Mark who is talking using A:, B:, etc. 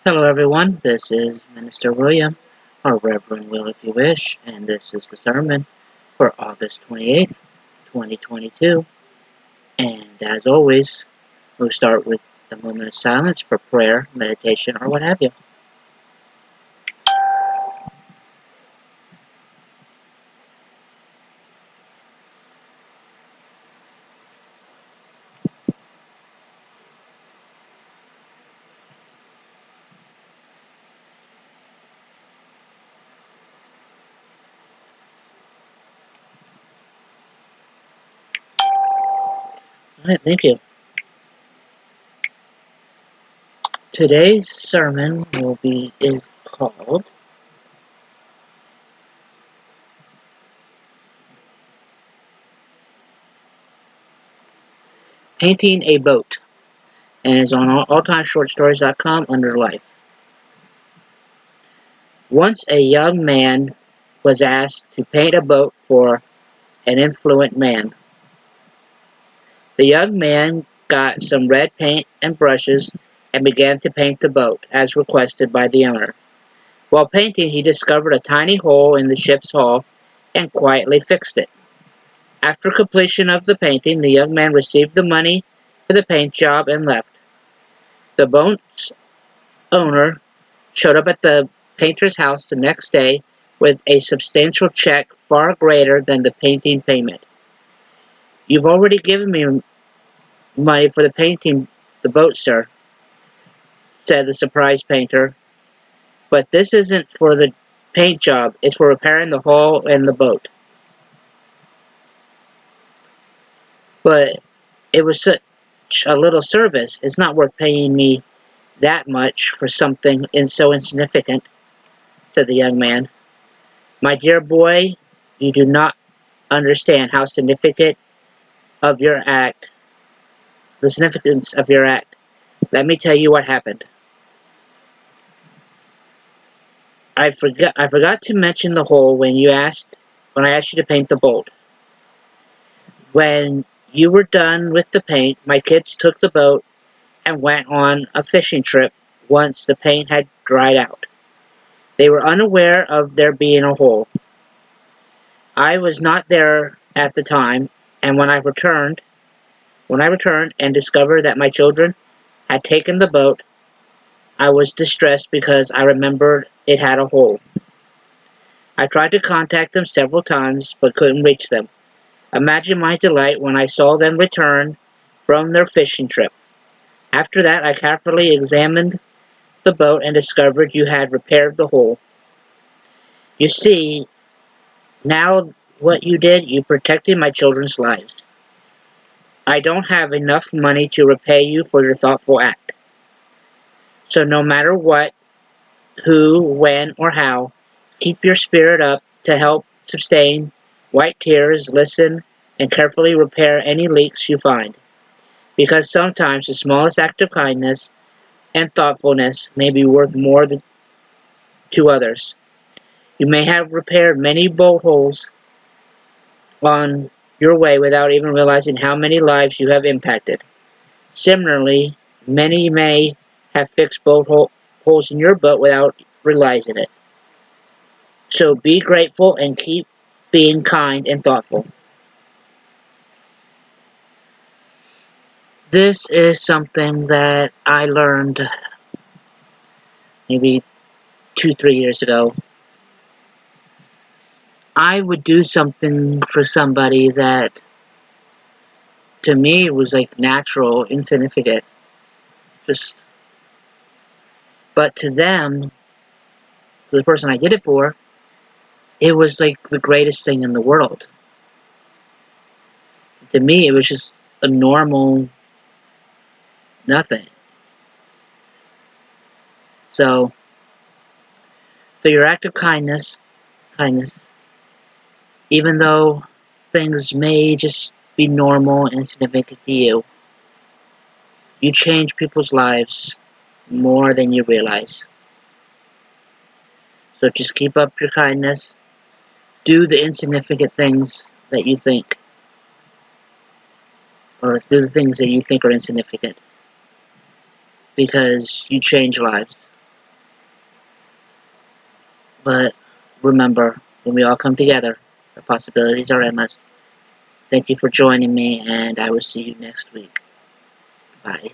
A: Hello everyone, this is Minister William, or Reverend Will if you wish, and this is the sermon for August 28th, 2022. And as always, we'll start with a moment of silence for prayer, meditation, or what have you. Alright, thank you. Today's sermon is called Painting a Boat, and is on alltimeshortstories.com under Life. Once a young man was asked to paint a boat for an influent man. The young man got some red paint and brushes and began to paint the boat, as requested by the owner. While painting, he discovered a tiny hole in the ship's hull and quietly fixed it. After completion of the painting, the young man received the money for the paint job and left. The boat's owner showed up at the painter's house the next day with a substantial check far greater than the painting payment. "You've already given me money for the painting the boat, sir," said the surprised painter. "But this isn't for the paint job, it's for repairing the hull and the boat." "But it was such a little service, it's not worth paying me that much for something so insignificant," said the young man. "My dear boy, you do not understand how significant of your act, the significance of your act. Let me tell you what happened. I forgot to mention the hole when I asked you to paint the boat. When you were done with the paint, my kids took the boat and went on a fishing trip once the paint had dried out. They were unaware of there being a hole. I was not there at the time, and when I returned and discovered that my children had taken the boat, I was distressed because I remembered it had a hole. I tried to contact them several times but couldn't reach them. Imagine my delight when I saw them return from their fishing trip. After that, I carefully examined the boat and discovered you had repaired the hole. You see, now what you did, you protected my children's lives. I don't have enough money to repay you for your thoughtful act. So no matter what, who, when, or how, keep your spirit up to help sustain, wipe tears, listen, and carefully repair any leaks you find. Because sometimes the smallest act of kindness and thoughtfulness may be worth more to others. You may have repaired many bolt holes on your way without even realizing how many lives you have impacted. Similarly, many may have fixed holes in your boat without realizing it. So be grateful and keep being kind and thoughtful. This is something that I learned maybe 2, 3 years ago. I would do something for somebody that to me was like natural, insignificant. Just but to them, to the person I did it for, it was like the greatest thing in the world. To me, it was just a normal nothing. So, for your act of kindness, even though things may just be normal and insignificant to you, you change people's lives more than you realize. So just keep up your kindness. Do the insignificant things that you think, or do the things that you think are insignificant, because you change lives. But remember, when we all come together, the possibilities are endless. Thank you for joining me, and I will see you next week. Bye.